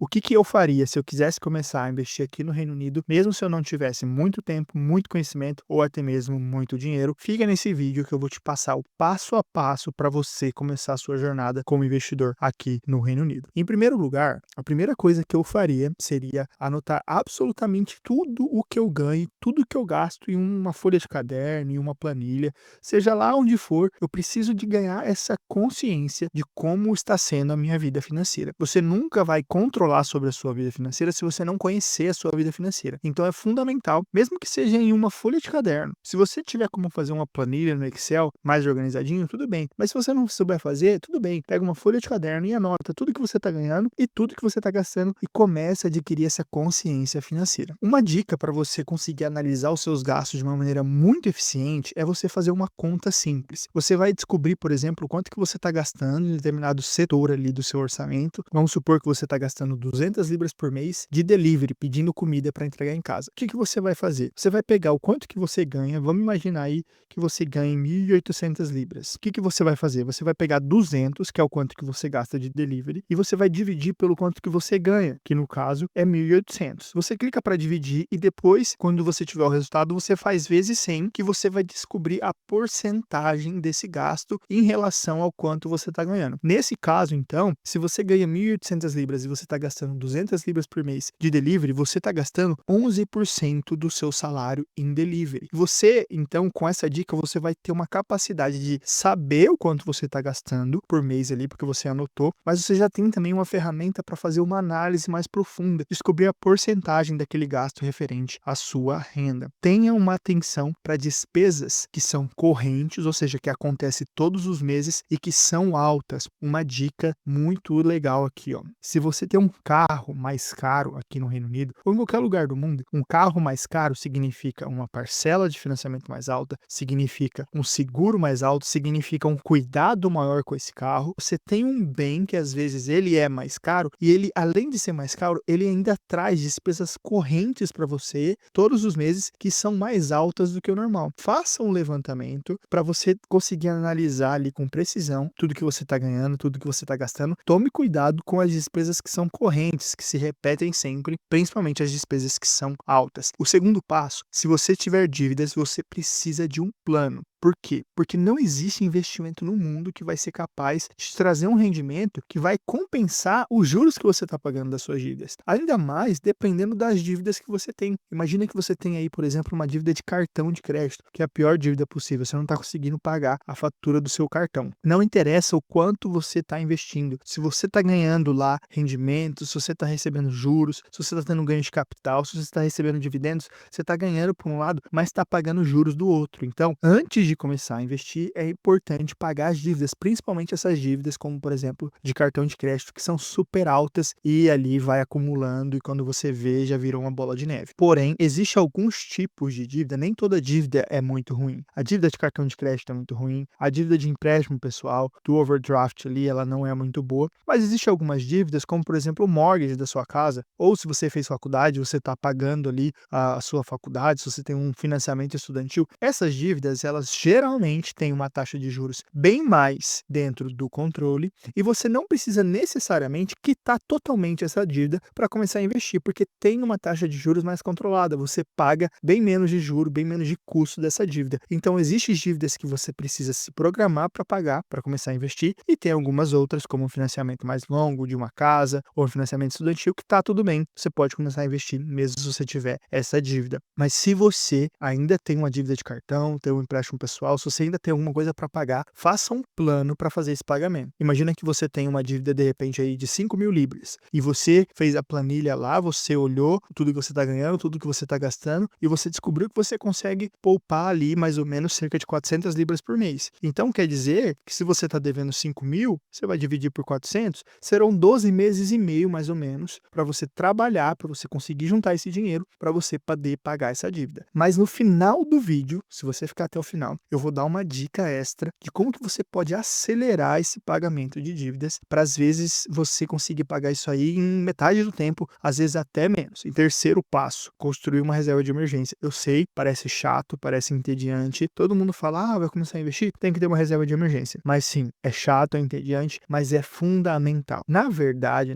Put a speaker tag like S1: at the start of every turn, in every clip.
S1: que eu faria se eu quisesse começar a investir aqui no Reino Unido, mesmo se eu não tivesse muito tempo, muito conhecimento ou até mesmo muito dinheiro? Fica nesse vídeo que eu vou te passar o passo a passo para você começar a sua jornada como investidor aqui no Reino Unido. Em primeiro lugar, a primeira coisa que eu faria seria anotar absolutamente tudo o que eu ganho, tudo que eu gasto em uma folha de caderno, em uma planilha, seja lá onde for. Eu preciso de ganhar essa consciência de como está sendo a minha vida financeira. Você nunca vai controlar sobre a sua vida financeira se você não conhecer a sua vida financeira. Então é fundamental, mesmo que seja em uma folha de caderno. Se você tiver como fazer uma planilha no Excel mais organizadinho, tudo bem. Mas se você não souber fazer, tudo bem. Pega uma folha de caderno e anota tudo que você está ganhando e tudo que você está gastando e comece a adquirir essa consciência financeira. Uma dica para você conseguir analisar os seus gastos de uma maneira muito eficiente é você fazer uma conta simples. Você vai descobrir, por exemplo, quanto que você está gastando em determinado setor ali do seu orçamento. Vamos supor que você está gastando 200 libras por mês de delivery, pedindo comida para entregar em casa. O que você vai fazer? Você vai pegar o quanto que você ganha, vamos imaginar aí que você ganha 1.800 libras. O que você vai fazer? Você vai pegar 200, que é o quanto que você gasta de delivery, e você vai dividir pelo quanto que você ganha, que no caso é 1.800. Você clica para dividir e depois, quando você tiver o resultado, você faz vezes 100, que você vai descobrir a porcentagem desse gasto em relação ao quanto você está ganhando. Nesse caso, então, se você ganha 1.800 libras e você está gastando 200 libras por mês de delivery, você está gastando 11% do seu salário em delivery. Você, então, com essa dica, você vai ter uma capacidade de saber o quanto você está gastando por mês ali, porque você anotou, mas você já tem também uma ferramenta para fazer uma análise mais profunda, descobrir a porcentagem daquele gasto referente à sua renda. Tenha uma atenção para despesas que são correntes, ou seja, que acontecem todos os meses e que são altas. Uma dica muito legal aqui, ó. Se você tem um carro mais caro aqui no Reino Unido, ou em qualquer lugar do mundo, um carro mais caro significa uma parcela de financiamento mais alta, significa um seguro mais alto, significa um cuidado maior com esse carro. Você tem um bem que às vezes ele é mais caro e ele, além de ser mais caro, ele ainda traz despesas correntes para você todos os meses que são mais altas do que o normal. Faça um levantamento para você conseguir analisar ali com precisão tudo que você está ganhando, tudo que você está gastando. Tome cuidado com as despesas que são correntes, que se repetem sempre, principalmente as despesas que são altas. O segundo passo, se você tiver dívidas, você precisa de um plano. Por quê? Porque não existe investimento no mundo que vai ser capaz de trazer um rendimento que vai compensar os juros que você está pagando das suas dívidas. Ainda mais dependendo das dívidas que você tem. Imagina que você tem aí, por exemplo, uma dívida de cartão de crédito, que é a pior dívida possível. Você não está conseguindo pagar a fatura do seu cartão. Não interessa o quanto você está investindo. Se você está ganhando lá rendimentos, se você está recebendo juros, se você está tendo ganho de capital, se você está recebendo dividendos, você está ganhando por um lado, mas está pagando juros do outro. Então, antes de começar a investir, é importante pagar as dívidas, principalmente essas dívidas como, por exemplo, de cartão de crédito, que são super altas e ali vai acumulando e quando você vê, já virou uma bola de neve. Porém, existem alguns tipos de dívida, nem toda dívida é muito ruim. A dívida de cartão de crédito é muito ruim, a dívida de empréstimo pessoal, do overdraft ali, ela não é muito boa, mas existem algumas dívidas, como por exemplo o mortgage da sua casa, ou se você fez faculdade, você está pagando ali a sua faculdade, se você tem um financiamento estudantil, essas dívidas, elas geralmente têm uma taxa de juros bem mais dentro do controle e você não precisa necessariamente quitar totalmente essa dívida para começar a investir, porque tem uma taxa de juros mais controlada, você paga bem menos de juro, bem menos de custo dessa dívida. Então, existem dívidas que você precisa se programar para pagar, para começar a investir, e tem algumas outras, como um financiamento mais longo de uma casa ou um financiamento estudantil, que está tudo bem, você pode começar a investir mesmo se você tiver essa dívida. Mas se você ainda tem uma dívida de cartão, tem um empréstimo pessoal, se você ainda tem alguma coisa para pagar, faça um plano para fazer esse pagamento. Imagina que você tem uma dívida de repente aí de 5.000 libras e você fez a planilha lá, você olhou tudo que você está ganhando, tudo que você está gastando e você descobriu que você consegue poupar ali mais ou menos cerca de 400 libras por mês. Então quer dizer que se você está devendo 5.000, você vai dividir por 400, serão 12 meses e meio mais ou menos para você trabalhar, para você conseguir juntar esse dinheiro para você poder pagar essa dívida. Mas no final do vídeo, se você ficar até o final, eu vou dar uma dica extra de como que você pode acelerar esse pagamento de dívidas para às vezes você conseguir pagar isso aí em metade do tempo, às vezes até menos. E terceiro passo, construir uma reserva de emergência. Eu sei, parece chato, parece entediante. Todo mundo fala, vai começar a investir? Tem que ter uma reserva de emergência. Mas sim, é chato, é entediante, mas é fundamental. Na verdade,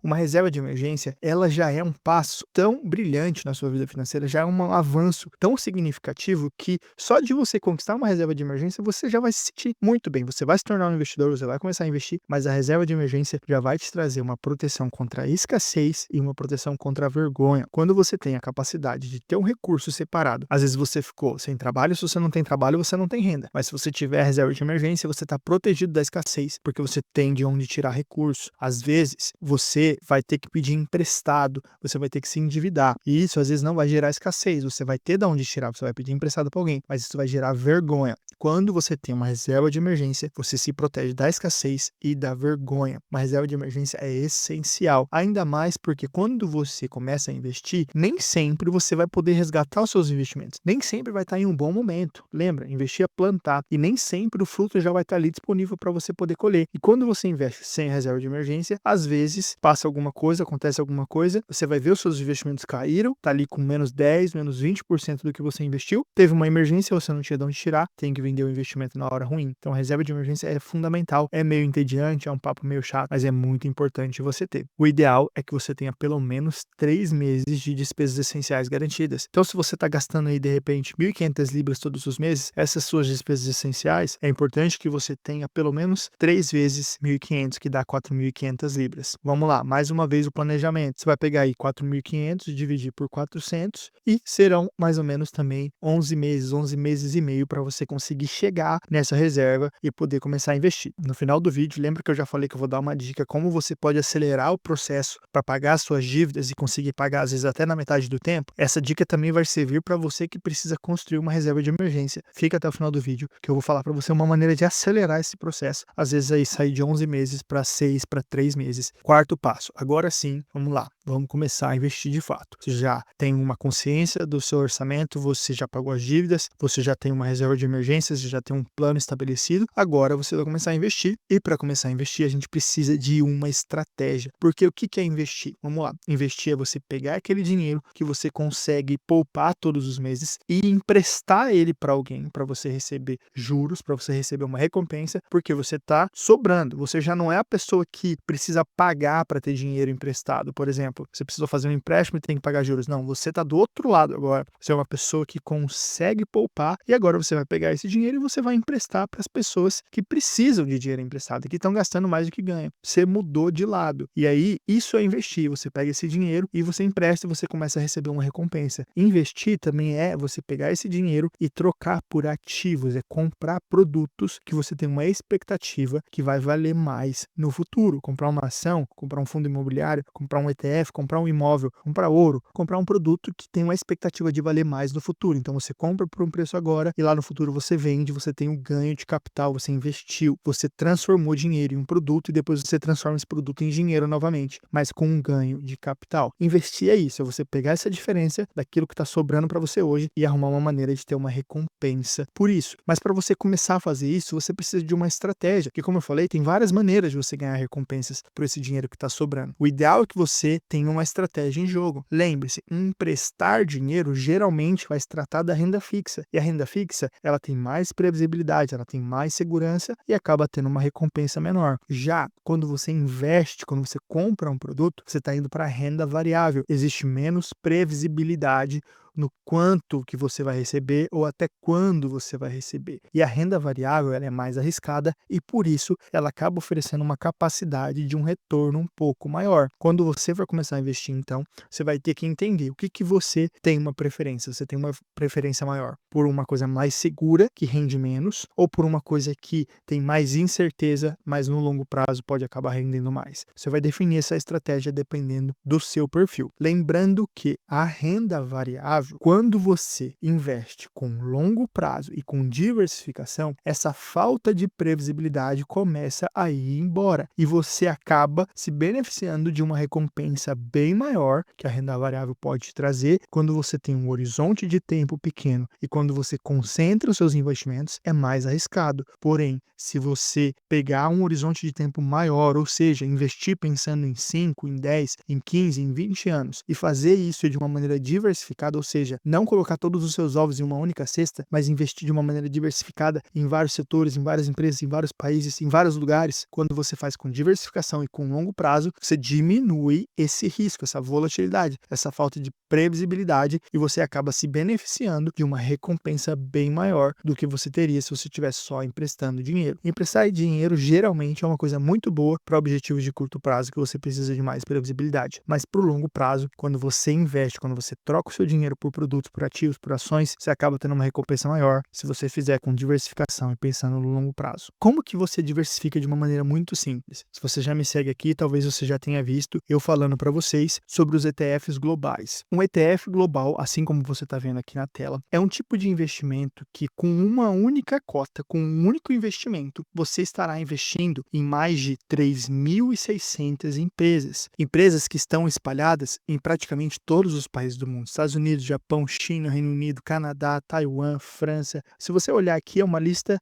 S1: uma reserva de emergência, ela já é um passo tão brilhante na sua vida financeira, já é um avanço tão significativo que só de você conquistar uma reserva de emergência, você já vai se sentir muito bem. Você vai se tornar um investidor, você vai começar a investir, mas a reserva de emergência já vai te trazer uma proteção contra a escassez e uma proteção contra a vergonha. Quando você tem a capacidade de ter um recurso separado, às vezes você ficou sem trabalho, se você não tem trabalho, você não tem renda. Mas se você tiver a reserva de emergência, você está protegido da escassez, porque você tem de onde tirar recurso. Às vezes, você vai ter que pedir emprestado, você vai ter que se endividar. E isso, às vezes, não vai gerar escassez. Você vai ter de onde tirar, você vai pedir emprestado para alguém, mas isso vai gerar vergonha. Quando você tem uma reserva de emergência, você se protege da escassez e da vergonha. Uma reserva de emergência é essencial, ainda mais porque quando você começa a investir, nem sempre você vai poder resgatar os seus investimentos. Nem sempre vai estar em um bom momento. Lembra, investir é plantar e nem sempre o fruto já vai estar ali disponível para você poder colher. E quando você investe sem reserva de emergência, às vezes passa alguma coisa, acontece alguma coisa, você vai ver os seus investimentos caíram, tá ali com menos 10, menos 20% do que você investiu, teve uma emergência, você não tinha de onde tirar, tem que vender o investimento na hora ruim. Então a reserva de emergência é fundamental, é meio entediante, é um papo meio chato, mas é muito importante você ter. O ideal é que você tenha pelo menos 3 meses de despesas essenciais garantidas. Então se você está gastando aí de repente 1.500 libras todos os meses, essas suas despesas essenciais, é importante que você tenha pelo menos 3 vezes 1.500, que dá 4.500 libras. Vamos lá, mais uma vez o planejamento. Você vai pegar aí 4.500 e dividir por 400 e serão mais ou menos também 11 meses e meio para você conseguir chegar nessa reserva e poder começar a investir. No final do vídeo, lembra que eu já falei que eu vou dar uma dica como você pode acelerar o processo para pagar as suas dívidas e conseguir pagar às vezes até na metade do tempo? Essa dica também vai servir para você que precisa construir uma reserva de emergência. Fica até o final do vídeo que eu vou falar para você uma maneira de acelerar esse processo. Às vezes aí sair de 11 meses para 6, para 3 meses. Quarto passo. Agora sim, vamos lá. Vamos começar a investir de fato. Você já tem uma consciência do seu orçamento, você já pagou as dívidas, você já tem uma reserva de emergência, você já tem um plano estabelecido. Agora você vai começar a investir. E para começar a investir, a gente precisa de uma estratégia. Porque o que é investir? Vamos lá. Investir é você pegar aquele dinheiro que você consegue poupar todos os meses e emprestar ele para alguém, para você receber juros, para você receber uma recompensa, porque você está sobrando. Você já não é a pessoa que precisa pagar para ter dinheiro emprestado, por exemplo. Você precisou fazer um empréstimo e tem que pagar juros. Não, você está do outro lado agora. Você é uma pessoa que consegue poupar e agora você vai pegar esse dinheiro e você vai emprestar para as pessoas que precisam de dinheiro emprestado, que estão gastando mais do que ganham. Você mudou de lado. E aí, isso é investir. Você pega esse dinheiro e você empresta e você começa a receber uma recompensa. Investir também é você pegar esse dinheiro e trocar por ativos, é comprar produtos que você tem uma expectativa que vai valer mais no futuro. Comprar uma ação, comprar um fundo imobiliário, comprar um ETF, comprar um imóvel, comprar ouro, comprar um produto que tem uma expectativa de valer mais no futuro. Então você compra por um preço agora e lá no futuro você vende, você tem um ganho de capital, você investiu, você transformou dinheiro em um produto e depois você transforma esse produto em dinheiro novamente, mas com um ganho de capital. Investir é isso, é você pegar essa diferença daquilo que está sobrando para você hoje e arrumar uma maneira de ter uma recompensa por isso. Mas para você começar a fazer isso, você precisa de uma estratégia, que como eu falei, tem várias maneiras de você ganhar recompensas por esse dinheiro que está sobrando. O ideal é que você tenha uma estratégia em jogo. Lembre-se, emprestar dinheiro geralmente vai se tratar da renda fixa. E a renda fixa, ela tem mais previsibilidade, ela tem mais segurança e acaba tendo uma recompensa menor. Já quando você investe, quando você compra um produto, você está indo para a renda variável. Existe menos previsibilidade no quanto que você vai receber ou até quando você vai receber. E a renda variável ela é mais arriscada e por isso ela acaba oferecendo uma capacidade de um retorno um pouco maior. Quando você for começar a investir, então, você vai ter que entender o que você tem uma preferência. Você tem uma preferência maior por uma coisa mais segura, que rende menos, ou por uma coisa que tem mais incerteza, mas no longo prazo pode acabar rendendo mais. Você vai definir essa estratégia dependendo do seu perfil. Lembrando que a renda variável óbvio, quando você investe com longo prazo e com diversificação, essa falta de previsibilidade começa a ir embora e você acaba se beneficiando de uma recompensa bem maior que a renda variável pode te trazer quando você tem um horizonte de tempo pequeno e quando você concentra os seus investimentos é mais arriscado. Porém, se você pegar um horizonte de tempo maior, ou seja, investir pensando em 5, em 10, em 15, em 20 anos e fazer isso de uma maneira diversificada, ou seja, não colocar todos os seus ovos em uma única cesta, mas investir de uma maneira diversificada em vários setores, em várias empresas, em vários países, em vários lugares, quando você faz com diversificação e com longo prazo, você diminui esse risco, essa volatilidade, essa falta de previsibilidade e você acaba se beneficiando de uma recompensa bem maior do que você teria se você estivesse só emprestando dinheiro. Emprestar dinheiro geralmente é uma coisa muito boa para objetivos de curto prazo que você precisa de mais previsibilidade, mas para o longo prazo, quando você investe, quando você troca o seu dinheiro por produtos, por ativos, por ações, você acaba tendo uma recompensa maior se você fizer com diversificação e pensando no longo prazo. Como que você diversifica de uma maneira muito simples? Se você já me segue aqui, talvez você já tenha visto eu falando para vocês sobre os ETFs globais. Um ETF global, assim como você está vendo aqui na tela, é um tipo de investimento que com uma única cota, com um único investimento, você estará investindo em mais de 3.600 empresas. Empresas que estão espalhadas em praticamente todos os países do mundo. Estados Unidos, Japão, China, Reino Unido, Canadá, Taiwan, França. Se você olhar aqui, é uma lista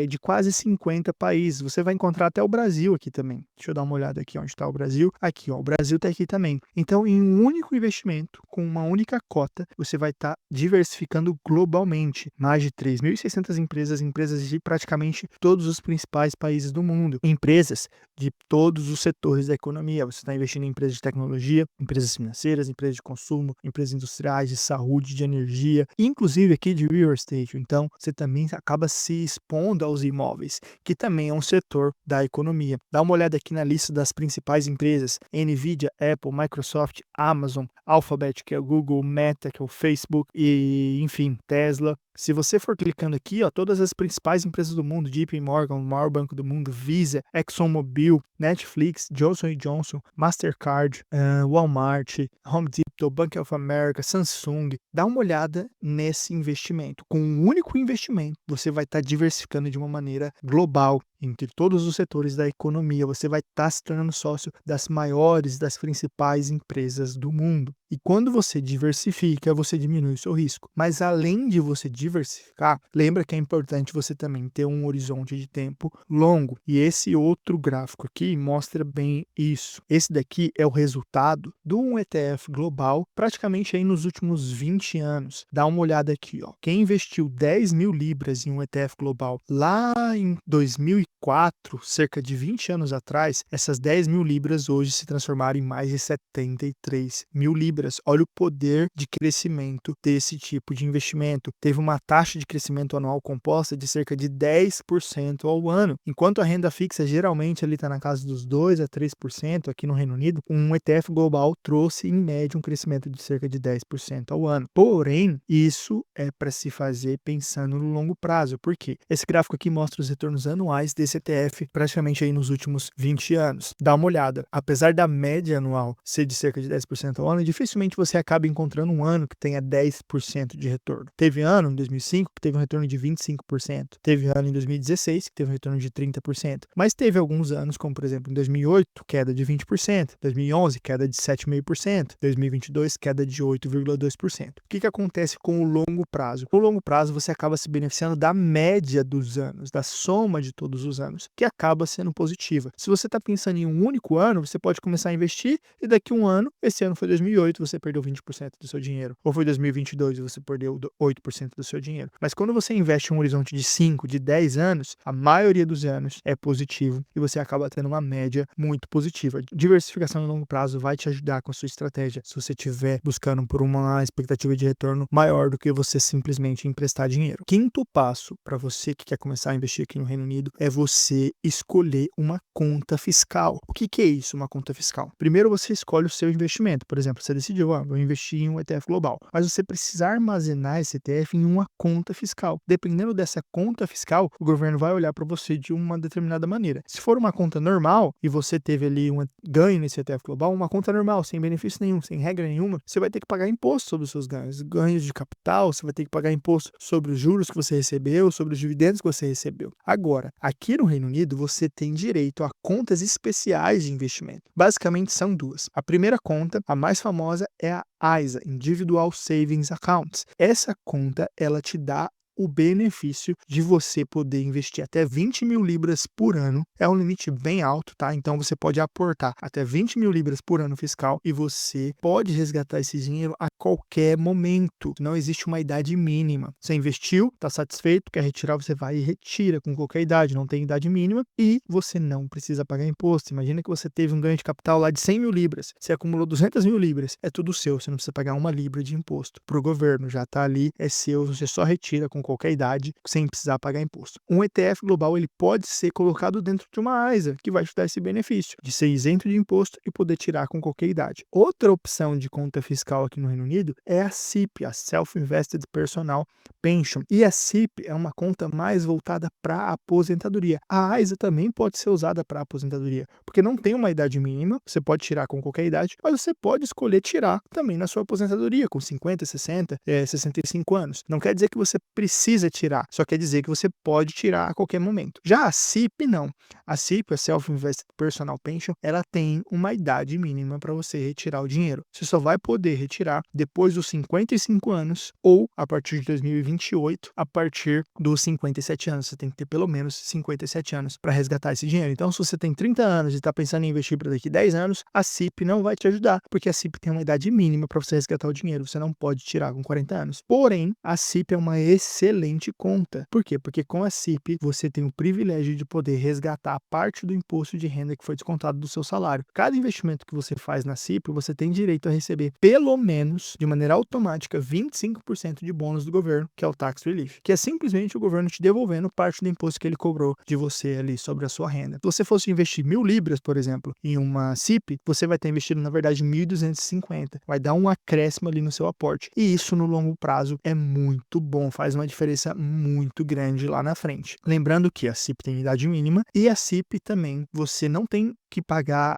S1: de quase 50 países. Você vai encontrar até o Brasil aqui também. Deixa eu dar uma olhada aqui onde está o Brasil. Aqui, ó, o Brasil está aqui também. Então, em um único investimento, com uma única cota, você vai estar diversificando globalmente. Mais de 3.600 empresas, empresas de praticamente todos os principais países do mundo. Empresas de todos os setores da economia. Você está investindo em empresas de tecnologia, empresas financeiras, empresas de consumo, empresas industriais, de saúde, de energia, inclusive aqui de real estate. Então, você também acaba se expondo aos imóveis, que também é um setor da economia. Dá uma olhada aqui na lista das principais empresas: Nvidia, Apple, Microsoft, Amazon, Alphabet, que é o Google, Meta, que é o Facebook e, enfim, Tesla. Se você for clicando aqui, ó, todas as principais empresas do mundo, JP Morgan, o maior banco do mundo, Visa, ExxonMobil, Netflix, Johnson Johnson, Mastercard, Walmart, Home Depot, Bank of America, Samsung, dá uma olhada nesse investimento. Com um único investimento, você vai estar diversificando de uma maneira global entre todos os setores da economia. Você vai estar se tornando sócio das maiores, das principais empresas do mundo. E quando você diversifica, você diminui o seu risco. Mas além de você diversificar, lembra que é importante você também ter um horizonte de tempo longo. E esse outro gráfico aqui mostra bem isso. Esse daqui é o resultado de um ETF global praticamente aí nos últimos 20 anos. Dá uma olhada aqui, ó. Quem investiu 10.000 libras em um ETF global lá em 2004, cerca de 20 anos atrás, essas 10.000 libras hoje se transformaram em mais de 73.000 libras. Olha o poder de crescimento desse tipo de investimento. Teve uma taxa de crescimento anual composta de cerca de 10% ao ano, enquanto a renda fixa geralmente ali está na casa dos 2 a 3%. Aqui no Reino Unido, um ETF global trouxe em média um crescimento de cerca de 10% ao ano. Porém, isso é para se fazer pensando no longo prazo. Por quê? Esse gráfico aqui mostra os retornos anuais desse ETF praticamente aí nos últimos 20 anos. Dá uma olhada. Apesar da média anual ser de cerca de 10% ao ano, dificilmente você acaba encontrando um ano que tenha 10% de retorno. Teve ano em 2005 que teve um retorno de 25%. Teve ano em 2016 que teve um retorno de 30%. Mas teve alguns anos, como por exemplo em 2008, queda de 20%. 2011, queda de 7,5%. 2022, queda de 8,2%. O que acontece com o longo prazo? No longo prazo, você acaba se beneficiando da média dos anos, da soma de todos os anos, que acaba sendo positiva. Se você está pensando em um único ano, você pode começar a investir e daqui a um ano, esse ano foi 2008, você perdeu 20% do seu dinheiro. Ou foi 2022 e você perdeu 8% do seu dinheiro. Mas quando você investe em um horizonte de 5, de 10 anos, a maioria dos anos é positivo e você acaba tendo uma média muito positiva. Diversificação no longo prazo vai te ajudar com a sua estratégia se você estiver buscando por uma expectativa de retorno maior do que você simplesmente emprestar dinheiro. Quinto passo para você que quer começar a investir aqui no Reino Unido é você escolher uma conta fiscal. O que é isso, uma conta fiscal? Primeiro você escolhe o seu investimento. Por exemplo, você decidiu, vou investir em um ETF global, mas você precisa armazenar esse ETF em uma conta fiscal. Dependendo dessa conta fiscal, o governo vai olhar para você de uma determinada maneira. Se for uma conta normal e você teve ali um ganho nesse ETF global, uma conta normal, sem benefício nenhum, sem regra nenhuma, você vai ter que pagar imposto sobre os seus ganhos. Ganhos de capital, você vai ter que pagar imposto sobre os juros que você recebeu, sobre os dividendos que você recebeu. Agora, aqui no Reino Unido, você tem direito a contas especiais de investimento. Basicamente, são duas. A primeira conta, a mais famosa, é a ISA, Individual Savings Accounts. Essa conta, ela te dá o benefício de você poder investir até 20 mil libras por ano. É um limite bem alto, tá? Então você pode aportar até 20 mil libras por ano fiscal e você pode resgatar esse dinheiro a qualquer momento. Não existe uma idade mínima. Você investiu, está satisfeito, quer retirar, você vai e retira com qualquer idade, não tem idade mínima e você não precisa pagar imposto. Imagina que você teve um ganho de capital lá de 100 mil libras, você acumulou 200 mil libras, é tudo seu, você não precisa pagar uma libra de imposto para o governo, já está ali, é seu, você só retira com qualquer idade, sem precisar pagar imposto. Um ETF global, ele pode ser colocado dentro de uma ISA, que vai te dar esse benefício de ser isento de imposto e poder tirar com qualquer idade. Outra opção de conta fiscal aqui no Reino Unido é a SIP, a Self-Invested Personal Pension. E a SIP é uma conta mais voltada para a aposentadoria. A ISA também pode ser usada para aposentadoria, porque não tem uma idade mínima, você pode tirar com qualquer idade, mas você pode escolher tirar também na sua aposentadoria, com 50, 60, 65 anos. Não quer dizer que você precisa tirar, só quer dizer que você pode tirar a qualquer momento. Já a SIP, não. A SIP, a Self-Invested Personal Pension, ela tem uma idade mínima para você retirar o dinheiro. Você só vai poder retirar depois dos 55 anos ou a partir de 2028, a partir dos 57 anos. Você tem que ter pelo menos 57 anos para resgatar esse dinheiro. Então, se você tem 30 anos e está pensando em investir para daqui 10 anos, a SIP não vai te ajudar, porque a SIP tem uma idade mínima para você resgatar o dinheiro. Você não pode tirar com 40 anos. Porém, a SIP é uma excelente conta. Por quê? Porque com a SIP você tem o privilégio de poder resgatar parte do imposto de renda que foi descontado do seu salário. Cada investimento que você faz na SIP, você tem direito a receber pelo menos, de maneira automática, 25% de bônus do governo, que é o Tax Relief, que é simplesmente o governo te devolvendo parte do imposto que ele cobrou de você ali sobre a sua renda. Se você fosse investir 1.000 libras, por exemplo, em uma SIP, você vai ter investido, na verdade, 1.250. Vai dar um acréscimo ali no seu aporte. E isso, no longo prazo, é muito bom, faz uma diferença muito grande lá na frente. Lembrando que a SIP tem idade mínima e a SIP também, você não tem que pagar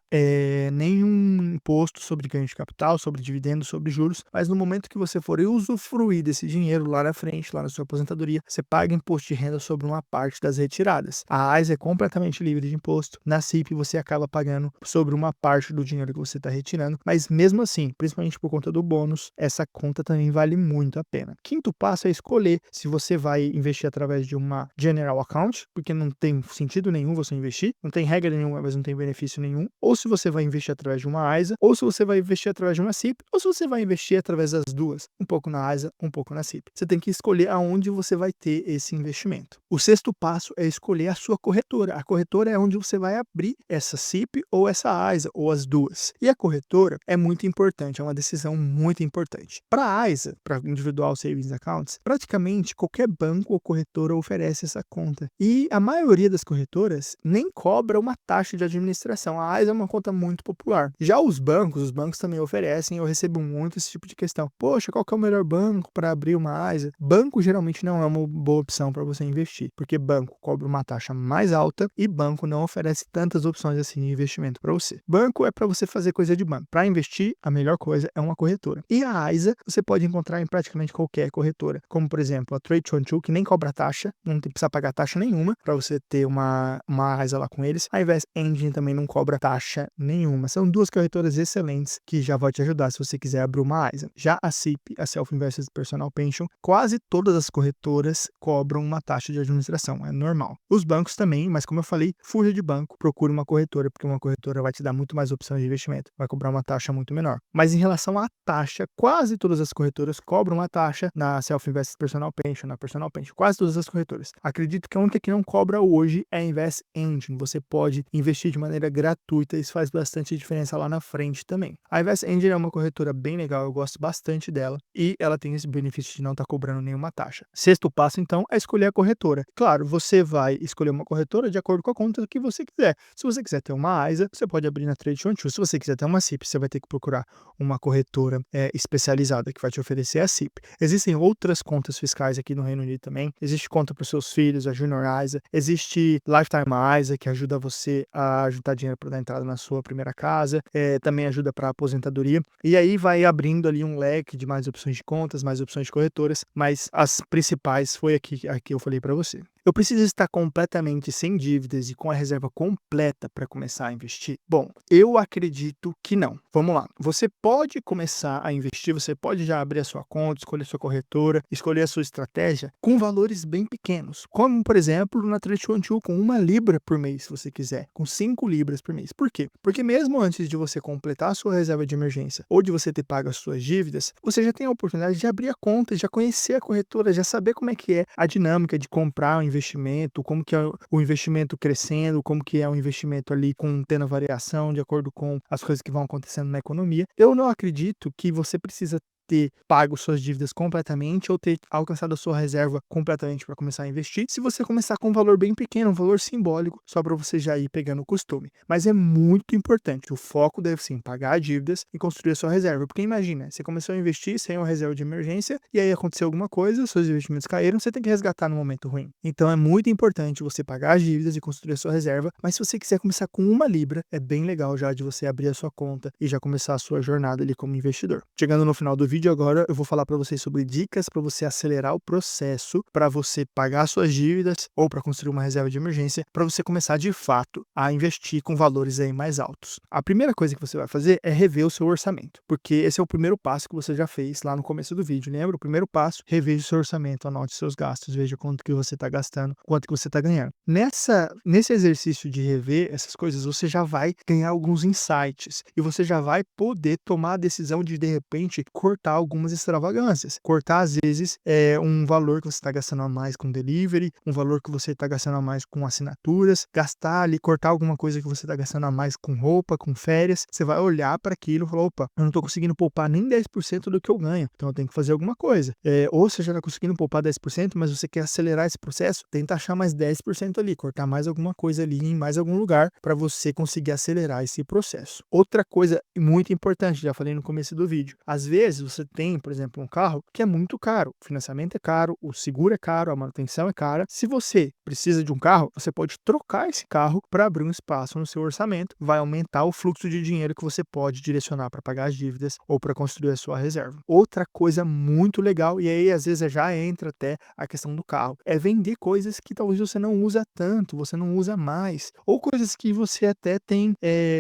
S1: nenhum imposto sobre ganho de capital, sobre dividendos, sobre juros, mas no momento que você for usufruir desse dinheiro lá na frente, lá na sua aposentadoria, você paga imposto de renda sobre uma parte das retiradas. A ISA é completamente livre de imposto, na SIP você acaba pagando sobre uma parte do dinheiro que você está retirando, mas mesmo assim, principalmente por conta do bônus, essa conta também vale muito a pena. Quinto passo é escolher se você vai investir através de uma General Account, porque não tem sentido nenhum você investir, não tem regra nenhuma, mas não tem benefício nenhum, ou se você vai investir através de uma ISA, ou se você vai investir através de uma SIP, ou se você vai investir através das duas, um pouco na ISA, um pouco na SIP. Você tem que escolher aonde você vai ter esse investimento. O sexto passo é escolher a sua corretora. A corretora é onde você vai abrir essa SIP ou essa ISA, ou as duas. E a corretora é muito importante, é uma decisão muito importante. Para a ISA, para Individual Savings Accounts, praticamente qualquer banco ou corretora oferece essa conta. E a maioria das corretoras nem cobra uma taxa de administração. A ISA é uma conta muito popular. Já os bancos também oferecem, eu recebo muito esse tipo de questão. Poxa, qual que é o melhor banco para abrir uma ISA? Banco geralmente não é uma boa opção para você investir, porque banco cobra uma taxa mais alta e banco não oferece tantas opções assim de investimento para você. Banco é para você fazer coisa de banco. Para investir, a melhor coisa é uma corretora. E a ISA você pode encontrar em praticamente qualquer corretora, como por exemplo a Trade22, que nem cobra taxa, não precisa pagar taxa nenhuma para você ter uma ISA lá com eles. A Invest Engine também não cobra taxa nenhuma. São duas corretoras excelentes que já vão te ajudar se você quiser abrir uma ISA. Já a SIP, a Self-Invested Personal Pension, quase todas as corretoras cobram uma taxa de administração, é normal. Os bancos também, mas como eu falei, fuja de banco, procure uma corretora, porque uma corretora vai te dar muito mais opções de investimento, vai cobrar uma taxa muito menor. Mas em relação à taxa, quase todas as corretoras cobram uma taxa na Self-Invested Personal Pension, na Personal Pension, quase todas as corretoras. Acredito que a única que não cobra hoje é a Invest Engine. Você pode investir de maneira maneira gratuita, isso faz bastante diferença lá na frente também. A Invest Engine é uma corretora bem legal, eu gosto bastante dela e ela tem esse benefício de não estar cobrando nenhuma taxa. Sexto passo, então, é escolher a corretora. Claro, você vai escolher uma corretora de acordo com a conta que você quiser. Se você quiser ter uma AISA, você pode abrir na Trade22. Se você quiser ter uma CIP, você vai ter que procurar uma corretora especializada que vai te oferecer a CIP. Existem outras contas fiscais aqui no Reino Unido também. Existe conta para os seus filhos, a Junior ISA. Existe Lifetime ISA, que ajuda você a juntar dinheiro para dar entrada na sua primeira casa. Também ajuda para aposentadoria. E aí vai abrindo ali um leque de mais opções de contas, mais opções de corretoras, mas as principais foi aqui eu falei para você. Eu preciso estar completamente sem dívidas e com a reserva completa para começar a investir? Bom, eu acredito que não. Vamos lá. Você pode começar a investir, você pode já abrir a sua conta, escolher sua corretora, escolher a sua estratégia com valores bem pequenos. Como, por exemplo, na Trade22 com 1 libra por mês, se você quiser, com 5 libras por mês. Por quê? Porque mesmo antes de você completar a sua reserva de emergência ou de você ter pago as suas dívidas, você já tem a oportunidade de abrir a conta, já conhecer a corretora, já saber como é que é a dinâmica de comprar um investimento, como que é o investimento crescendo, como que é o investimento ali tendo variação de acordo com as coisas que vão acontecendo na economia. Eu não acredito que você precisa ter pago suas dívidas completamente ou ter alcançado a sua reserva completamente para começar a investir, se você começar com um valor bem pequeno, um valor simbólico, só para você já ir pegando o costume. Mas é muito importante, o foco deve sim pagar dívidas e construir a sua reserva, porque imagina, você começou a investir sem uma reserva de emergência e aí aconteceu alguma coisa, seus investimentos caíram, você tem que resgatar no momento ruim. Então é muito importante você pagar as dívidas e construir a sua reserva, mas se você quiser começar com 1 libra, é bem legal já de você abrir a sua conta e já começar a sua jornada ali como investidor. Chegando no final do vídeo agora, eu vou falar para vocês sobre dicas para você acelerar o processo, para você pagar suas dívidas ou para construir uma reserva de emergência, para você começar de fato a investir com valores aí mais altos. A primeira coisa que você vai fazer é rever o seu orçamento, porque esse é o primeiro passo que você já fez lá no começo do vídeo, lembra? O primeiro passo, reveja o seu orçamento, anote seus gastos, veja quanto que você está gastando, quanto que você está ganhando. Nesse exercício de rever essas coisas, você já vai ganhar alguns insights e você já vai poder tomar a decisão de repente, cortar algumas extravagâncias. Cortar, às vezes, um valor que você está gastando a mais com delivery, um valor que você está gastando a mais com assinaturas, gastar ali, cortar alguma coisa que você está gastando a mais com roupa, com férias. Você vai olhar para aquilo e falar, opa, eu não estou conseguindo poupar nem 10% do que eu ganho, então eu tenho que fazer alguma coisa. Ou você já está conseguindo poupar 10%, mas você quer acelerar esse processo, tenta achar mais 10% ali, cortar mais alguma coisa ali em mais algum lugar para você conseguir acelerar esse processo. Outra coisa muito importante, já falei no começo do vídeo, às vezes você tem, por exemplo, um carro que é muito caro, o financiamento é caro, o seguro é caro, a manutenção é cara. Se você precisa de um carro, você pode trocar esse carro para abrir um espaço no seu orçamento, vai aumentar o fluxo de dinheiro que você pode direcionar para pagar as dívidas ou para construir a sua reserva. Outra coisa muito legal, e aí às vezes já entra até a questão do carro, é vender coisas que talvez você não usa tanto, você não usa mais, ou coisas que você até tem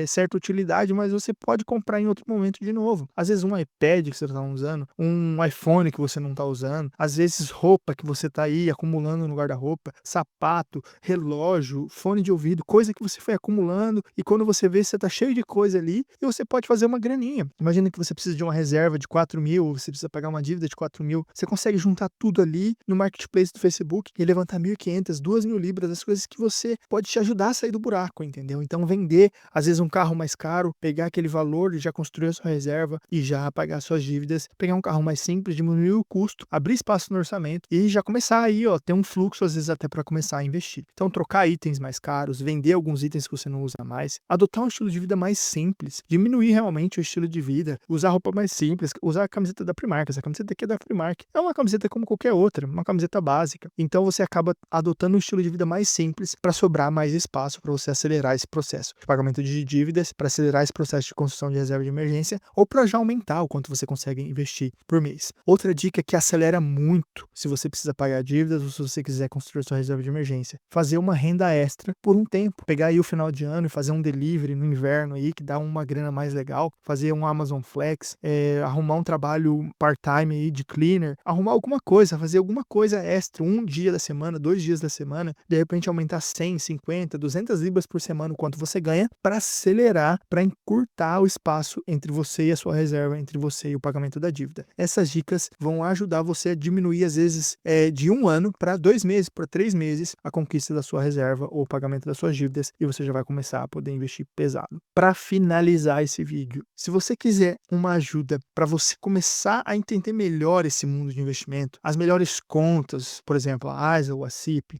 S1: certa utilidade, mas você pode comprar em outro momento de novo. Às vezes um iPad que você está usando, um iPhone que você não está usando, às vezes roupa que você está aí acumulando no guarda-roupa, sapato, relógio, fone de ouvido, coisa que você foi acumulando e quando você vê, você está cheio de coisa ali e você pode fazer uma graninha. Imagina que você precisa de uma reserva de 4.000, você precisa pagar uma dívida de 4.000, você consegue juntar tudo ali no marketplace do Facebook e levantar 1.500, 2.000 libras, as coisas que você pode te ajudar a sair do buraco, entendeu? Então vender, às vezes um carro mais caro, pegar aquele valor e já construir a sua reserva e já pagar suas dívidas, pegar um carro mais simples, diminuir o custo, abrir espaço no orçamento e já começar aí, ó, ter um fluxo às vezes até para começar a investir. Então trocar itens mais caros, vender alguns itens que você não usa mais, adotar um estilo de vida mais simples, diminuir realmente o estilo de vida, usar roupa mais simples, usar a camiseta da Primark, essa camiseta aqui é da Primark, é uma camiseta como qualquer outra, uma camiseta básica. Então você acaba adotando um estilo de vida mais simples para sobrar mais espaço para você acelerar esse processo de pagamento de dívidas, para acelerar esse processo de construção de reserva de emergência ou para já aumentar o quanto você consegue investir por mês. Outra dica que acelera muito se você precisa pagar dívidas ou se você quiser construir sua reserva de emergência, fazer uma renda extra por um tempo, pegar aí o final de ano e fazer um delivery no inverno aí que dá uma grana mais legal, fazer um Amazon Flex, arrumar um trabalho part-time aí de cleaner, arrumar alguma coisa, fazer alguma coisa extra, um dia da semana, 2 dias da semana, de repente aumentar 100, 50, 200 libras por semana o quanto você ganha para acelerar, para encurtar o espaço entre você e a sua reserva, entre você e o pagamento pagamento da dívida. Essas dicas vão ajudar você a diminuir, às vezes, de 1 ano para 2 meses, para 3 meses, a conquista da sua reserva ou o pagamento das suas dívidas, e você já vai começar a poder investir pesado. Para finalizar esse vídeo, se você quiser uma ajuda para você começar a entender melhor esse mundo de investimento, as melhores contas, por exemplo, a ASA ou a CIP,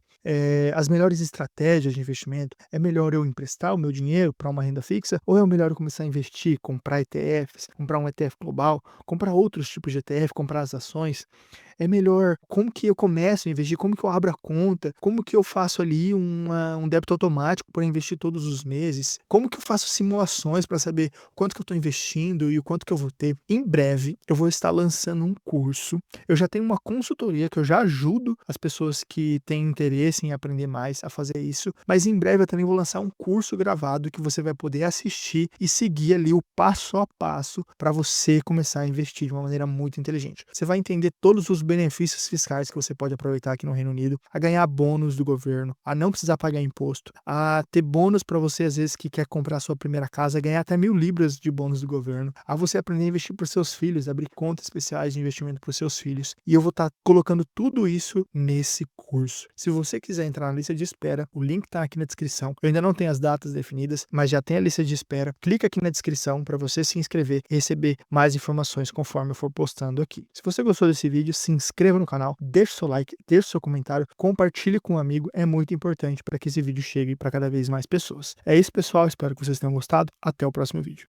S1: as melhores estratégias de investimento, é melhor eu emprestar o meu dinheiro para uma renda fixa ou é melhor eu começar a investir, comprar ETFs, comprar um ETF global, comprar outros tipos de ETF, comprar as ações? É melhor como que eu começo a investir, como que eu abro a conta, como que eu faço ali um débito automático para investir todos os meses, como que eu faço simulações para saber quanto que eu estou investindo e o quanto que eu vou ter. Em breve, eu vou estar lançando um curso. Eu já tenho uma consultoria que eu já ajudo as pessoas que têm interesse em aprender mais a fazer isso, mas em breve eu também vou lançar um curso gravado que você vai poder assistir e seguir ali o passo a passo para você começar a investir de uma maneira muito inteligente. Você vai entender todos os benefícios fiscais que você pode aproveitar aqui no Reino Unido, a ganhar bônus do governo, a não precisar pagar imposto, a ter bônus para você, às vezes, que quer comprar a sua primeira casa, ganhar até 1.000 libras de bônus do governo, a você aprender a investir para os seus filhos, abrir contas especiais de investimento para os seus filhos. E eu vou estar colocando tudo isso nesse curso. Se você quiser entrar na lista de espera, o link está aqui na descrição. Eu ainda não tenho as datas definidas, mas já tem a lista de espera. Clica aqui na descrição para você se inscrever e receber mais informações conforme eu for postando aqui. Se você gostou desse vídeo, se inscreva no canal, deixe seu like, deixe seu comentário, compartilhe com um amigo, é muito importante para que esse vídeo chegue para cada vez mais pessoas. É isso, pessoal, espero que vocês tenham gostado, até o próximo vídeo.